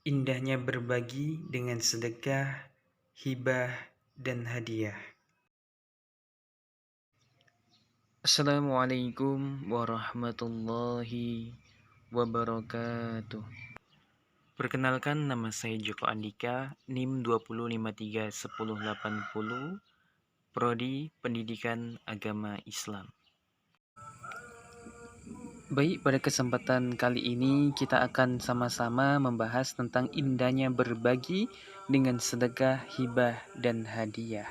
Indahnya berbagi dengan sedekah, hibah, dan hadiah. Assalamualaikum warahmatullahi wabarakatuh. Perkenalkan, nama saya Joko Andika, NIM 20531080, Prodi Pendidikan Agama Islam. Baik, pada kesempatan kali ini kita akan sama-sama membahas tentang indahnya berbagi dengan sedekah, hibah, dan hadiah.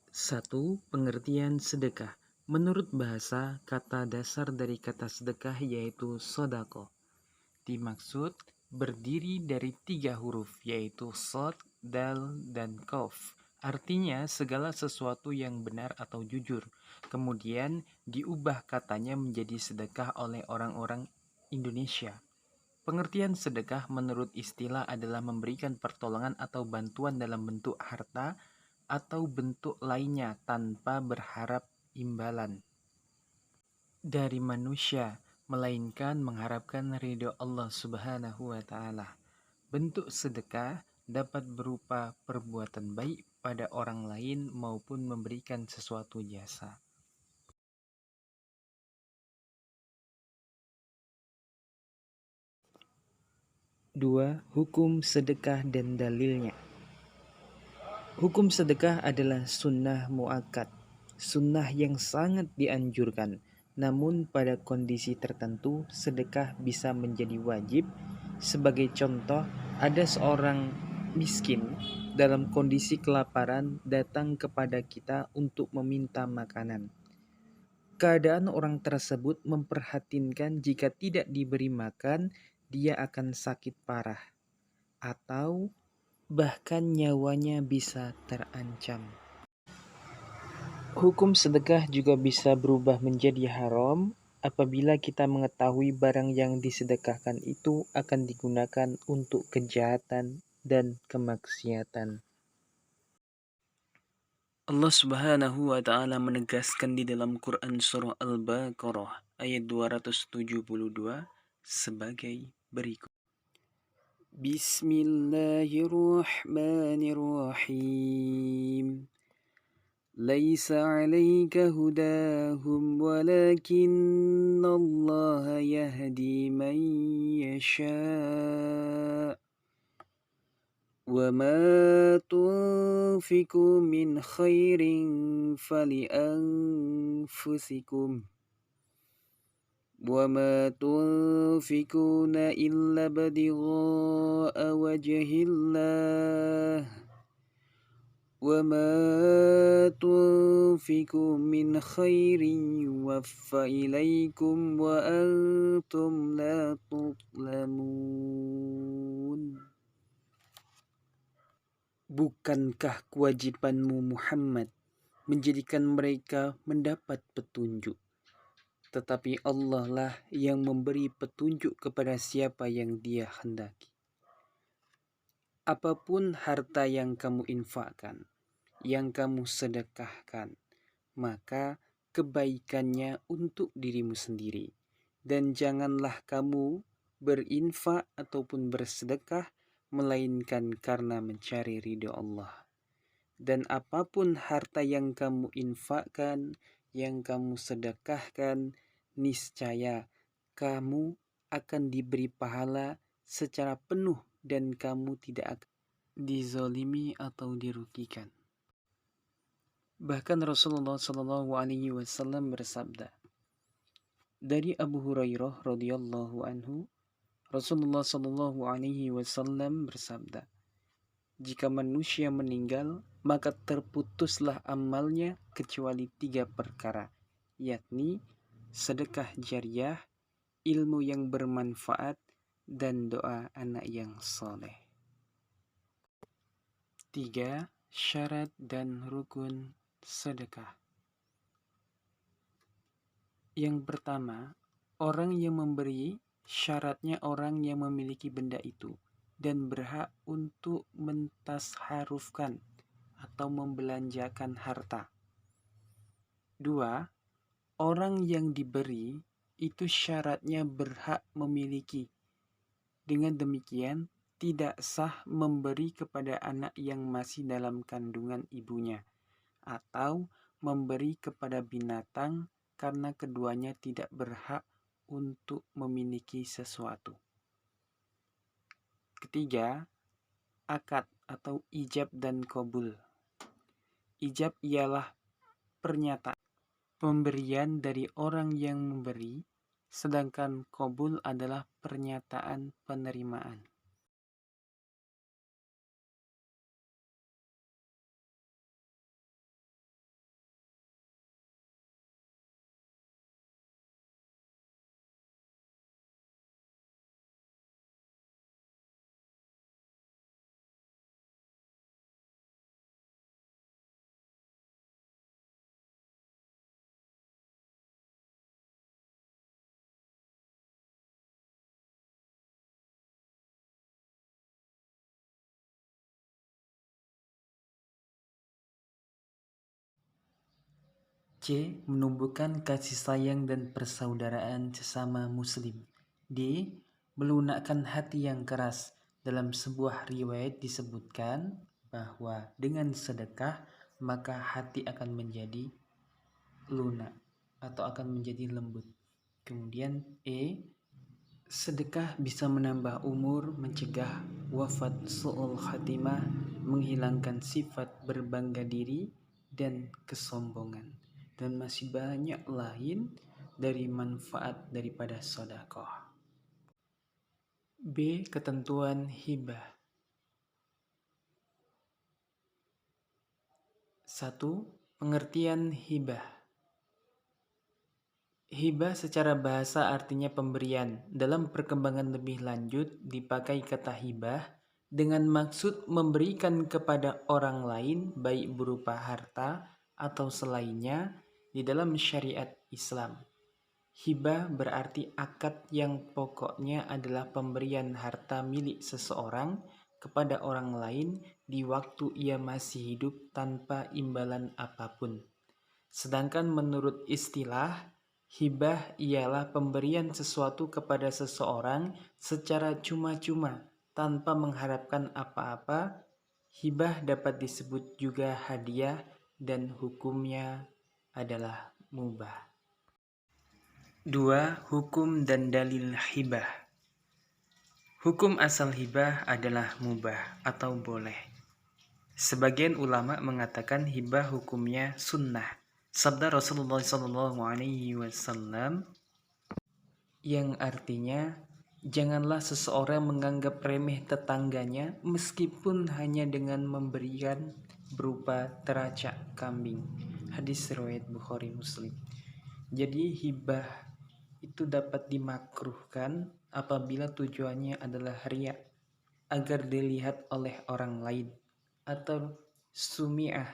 Satu, pengertian sedekah. Menurut bahasa, kata dasar dari kata sedekah yaitu sodako. Dimaksud berdiri dari 3 huruf yaitu sod, dal, dan kof. Artinya segala sesuatu yang benar atau jujur. Kemudian diubah katanya menjadi sedekah oleh orang-orang Indonesia. Pengertian sedekah menurut istilah adalah memberikan pertolongan atau bantuan dalam bentuk harta atau bentuk lainnya tanpa berharap imbalan dari manusia, melainkan mengharapkan ridho Allah Subhanahu wa Ta'ala. Bentuk sedekah dapat berupa perbuatan baik pada orang lain maupun memberikan sesuatu jasa. Dua, hukum sedekah dan dalilnya. Hukum sedekah adalah sunnah muakkad, sunnah yang sangat dianjurkan. Namun pada kondisi tertentu sedekah bisa menjadi wajib. Sebagai contoh, ada seorang miskin dalam kondisi kelaparan datang kepada kita untuk meminta makanan. Keadaan orang tersebut memprihatinkan. Jika tidak diberi makan, dia akan sakit parah atau bahkan nyawanya bisa terancam. Hukum sedekah juga bisa berubah menjadi haram apabila kita mengetahui barang yang disedekahkan itu akan digunakan untuk kejahatan dan kemaksiatan. Allah Subhanahu wa Ta'ala menegaskan di dalam Quran Surah Al-Baqarah ayat 272 sebagai berikut. Bismillahirrahmanirrahim. ليس عليك هداهم ولكن الله يهدي من يشاء وما تنفقوا من خير فلأنفسكم وما تنفقون إلا ابتغاء وجه الله وما تنفقوا من خير يوفى إليكم وأنتم لا تظلمون. Bukankah kewajibanmu Muhammad menjadikan mereka mendapat petunjuk? Tetapi Allah lah yang memberi petunjuk kepada siapa yang Dia hendaki. Apapun harta yang kamu infakkan, yang kamu sedekahkan, maka kebaikannya untuk dirimu sendiri. Dan janganlah kamu berinfak ataupun bersedekah melainkan karena mencari ridho Allah. Dan apapun harta yang kamu infakkan, yang kamu sedekahkan, niscaya kamu akan diberi pahala secara penuh dan kamu tidak akan dizalimi atau dirugikan. Bahkan Rasulullah Shallallahu Alaihi Wasallam bersabda dari Abu Hurairah radhiyallahu anhu, Rasulullah Shallallahu Alaihi Wasallam bersabda, jika manusia meninggal maka terputuslah amalnya kecuali 3 perkara, yakni sedekah jariah, ilmu yang bermanfaat, dan doa anak yang soleh. 3. Syarat dan rukun sedekah. Yang pertama, orang yang memberi syaratnya orang yang memiliki benda itu dan berhak untuk mentasharufkan atau membelanjakan harta. 2. Orang yang diberi itu syaratnya berhak memiliki. Dengan demikian, tidak sah memberi kepada anak yang masih dalam kandungan ibunya, atau memberi kepada binatang karena keduanya tidak berhak untuk memiliki sesuatu. Ketiga, akad atau ijab dan qabul. Ijab ialah pernyataan pemberian dari orang yang memberi, sedangkan qabul adalah pernyataan penerimaan. C. Menumbuhkan kasih sayang dan persaudaraan sesama muslim. D. Melunakkan hati yang keras. Dalam sebuah riwayat disebutkan bahwa dengan sedekah maka hati akan menjadi lunak atau akan menjadi lembut. Kemudian E. Sedekah bisa menambah umur, mencegah wafat su'ul khatimah, menghilangkan sifat berbangga diri dan kesombongan. Dan masih banyak lain dari manfaat daripada sedekah. B. Ketentuan hibah. 1. Pengertian hibah. Hibah secara bahasa artinya pemberian. Dalam perkembangan lebih lanjut dipakai kata hibah dengan maksud memberikan kepada orang lain baik berupa harta atau selainnya di dalam syariat Islam. Hibah berarti akad yang pokoknya adalah pemberian harta milik seseorang kepada orang lain di waktu ia masih hidup tanpa imbalan apapun. Sedangkan menurut istilah, hibah ialah pemberian sesuatu kepada seseorang secara cuma-cuma tanpa mengharapkan apa-apa. Hibah dapat disebut juga hadiah dan hukumnya adalah mubah. 2. Hukum dan dalil hibah. Hukum asal hibah adalah mubah atau boleh. Sebagian ulama mengatakan hibah hukumnya sunnah. Sabda Rasulullah SAW yang artinya, janganlah seseorang menganggap remeh tetangganya meskipun hanya dengan memberikan berupa teracak kambing. Hadis riwayat Bukhari Muslim. Jadi hibah itu dapat dimakruhkan apabila tujuannya adalah riya, agar dilihat oleh orang lain, atau sumi'ah,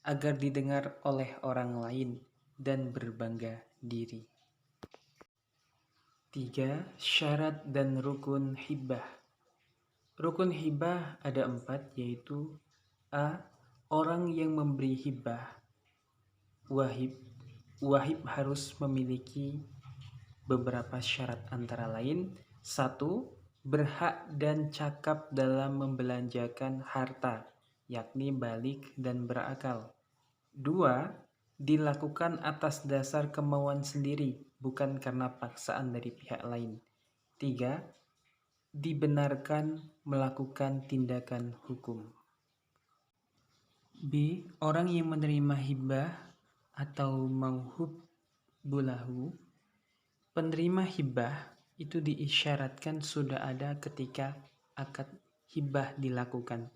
agar didengar oleh orang lain dan berbangga diri. 3. Syarat dan rukun hibah. Rukun hibah ada 4, yaitu A. Orang yang memberi hibah, wahib. Wahib harus memiliki beberapa syarat antara lain: 1. Berhak dan cakap dalam membelanjakan harta, yakni balik dan berakal. 2. Dilakukan atas dasar kemauan sendiri, bukan karena paksaan dari pihak lain. 3. Dibenarkan melakukan tindakan hukum. B. Orang yang menerima hibah atau mauhub bulahu. Penerima hibah itu diisyaratkan sudah ada ketika akad hibah dilakukan.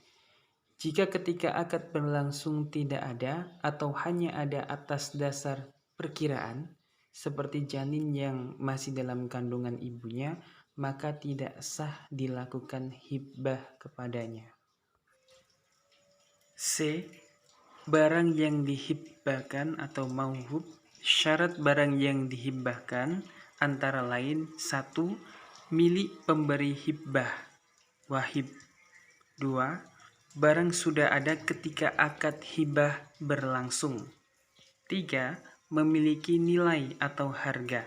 Jika ketika akad berlangsung tidak ada atau hanya ada atas dasar perkiraan, seperti janin yang masih dalam kandungan ibunya, maka tidak sah dilakukan hibah kepadanya. C. Barang yang dihibahkan atau mauhub. Syarat barang yang dihibahkan antara lain: 1. Milik pemberi hibah, wahib. 2. Barang sudah ada ketika akad hibah berlangsung. 3. memiliki nilai atau harga.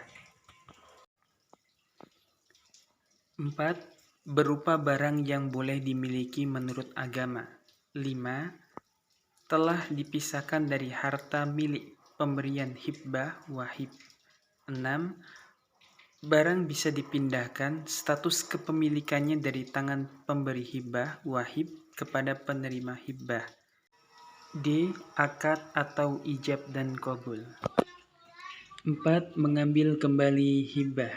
4. Berupa barang yang boleh dimiliki menurut agama. 5. Telah dipisahkan dari harta milik pemberian hibah wahib. 6. Barang bisa dipindahkan status kepemilikannya dari tangan pemberi hibah wahib kepada penerima hibah. D. Akad atau ijab dan qabul. 4. Mengambil kembali hibah.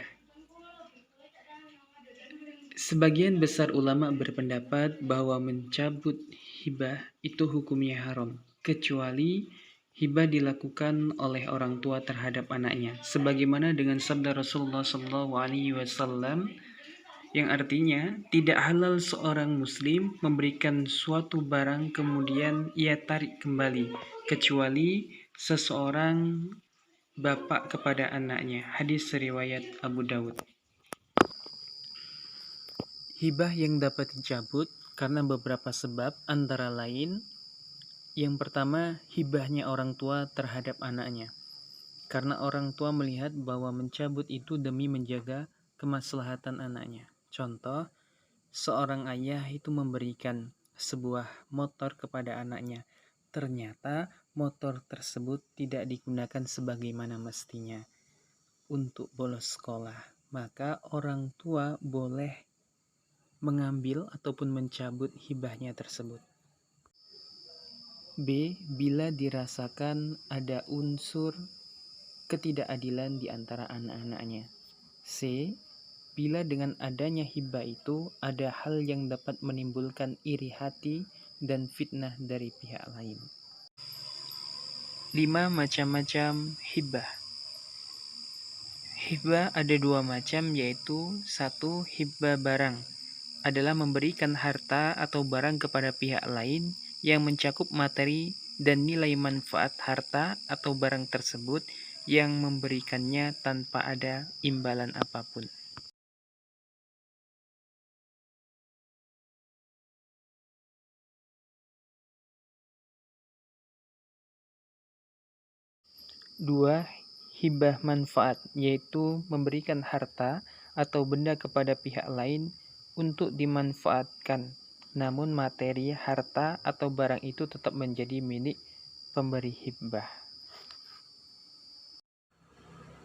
Sebagian besar ulama berpendapat bahwa mencabut hibah itu hukumnya haram, kecuali hibah dilakukan oleh orang tua terhadap anaknya, sebagaimana dengan sabda Rasulullah SAW yang artinya tidak halal seorang muslim memberikan suatu barang kemudian ia tarik kembali, kecuali seseorang bapak kepada anaknya. Hadis riwayat Abu Dawud. Hibah yang dapat dicabut karena beberapa sebab, antara lain yang pertama, hibahnya orang tua terhadap anaknya. Karena orang tua melihat bahwa mencabut itu demi menjaga kemaslahatan anaknya. Contoh, seorang ayah itu memberikan sebuah motor kepada anaknya. Ternyata motor tersebut tidak digunakan sebagaimana mestinya untuk bolos sekolah. Maka orang tua boleh mengambil ataupun mencabut hibahnya tersebut. B. Bila dirasakan ada unsur ketidakadilan di antara anak-anaknya. C. Bila dengan adanya hibah itu ada hal yang dapat menimbulkan iri hati dan fitnah dari pihak lain. 5. Macam-macam hibah. Hibah ada dua macam, yaitu 1. Hibah barang adalah memberikan harta atau barang kepada pihak lain yang mencakup materi dan nilai manfaat harta atau barang tersebut yang memberikannya tanpa ada imbalan apapun. Dua, hibah manfaat, yaitu memberikan harta atau benda kepada pihak lain untuk dimanfaatkan, namun materi, harta, atau barang itu tetap menjadi milik pemberi hibah.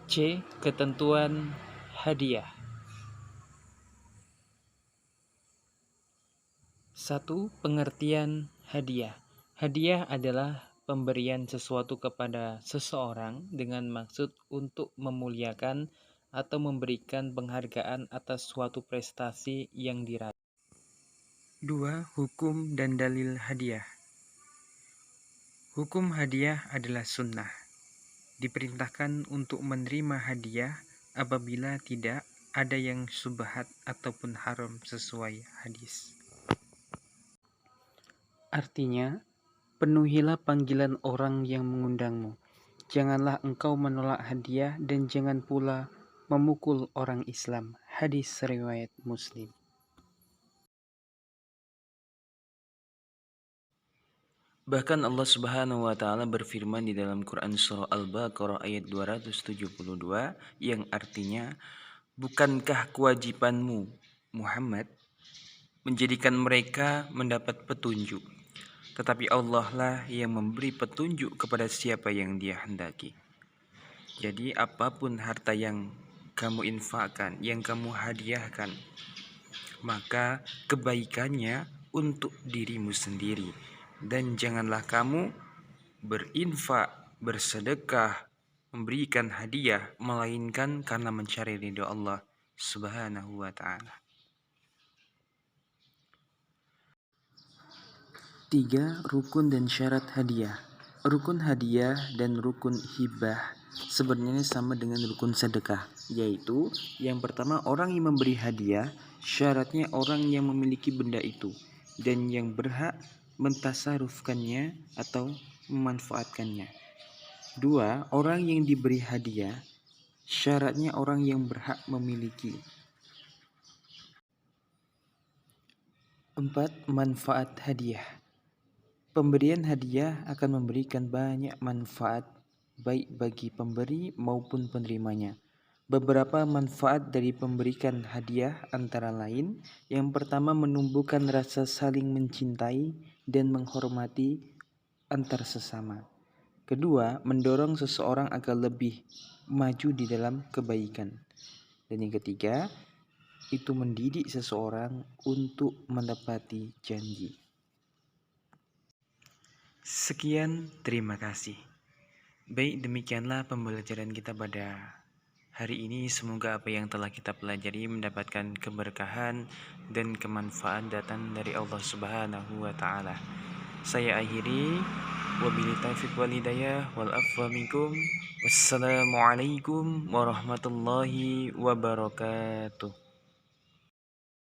C. Ketentuan hadiah. 1. Pengertian hadiah. Hadiah adalah pemberian sesuatu kepada seseorang dengan maksud untuk memuliakan atau memberikan penghargaan atas suatu prestasi yang diraih. 2. Hukum dan dalil hadiah. Hukum hadiah adalah sunnah. Diperintahkan untuk menerima hadiah apabila tidak ada yang syubhat ataupun haram sesuai hadis. Artinya, penuhilah panggilan orang yang mengundangmu. Janganlah engkau menolak hadiah dan jangan pula memukul orang Islam. Hadis riwayat Muslim. Bahkan Allah Subhanahu wa taala berfirman di dalam Quran surah Al-Baqarah ayat 272 yang artinya, bukankah kewajibanmu Muhammad menjadikan mereka mendapat petunjuk? Tetapi Allah lah yang memberi petunjuk kepada siapa yang Dia hendaki. Jadi apapun harta yang kamu infakkan, yang kamu hadiahkan, maka kebaikannya untuk dirimu sendiri. Dan janganlah kamu berinfak, bersedekah, memberikan hadiah, melainkan karena mencari ridha Allah Subhanahu wa ta'ala. 3. Rukun dan syarat hadiah. Rukun hadiah dan rukun hibah sebenarnya sama dengan rukun sedekah, yaitu yang pertama, orang yang memberi hadiah syaratnya orang yang memiliki benda itu dan yang berhak mentasarufkannya atau memanfaatkannya. 2. Orang yang diberi hadiah syaratnya orang yang berhak memiliki. 4. Manfaat hadiah. Pemberian hadiah akan memberikan banyak manfaat baik bagi pemberi maupun penerimanya. Beberapa manfaat dari memberikan hadiah antara lain, yang pertama menumbuhkan rasa saling mencintai dan menghormati antar sesama. Kedua, mendorong seseorang agar lebih maju di dalam kebaikan. Dan yang ketiga, itu mendidik seseorang untuk menepati janji. Sekian, terima kasih. Baik, demikianlah pembelajaran kita pada hari ini. Semoga apa yang telah kita pelajari mendapatkan keberkahan dan kemanfaatan datang dari Allah Subhanahu wa taala. Saya akhiri, wabillahi taufiq wal hidayah wal afwa minkum. Wassalamualaikum warahmatullahi wabarakatuh.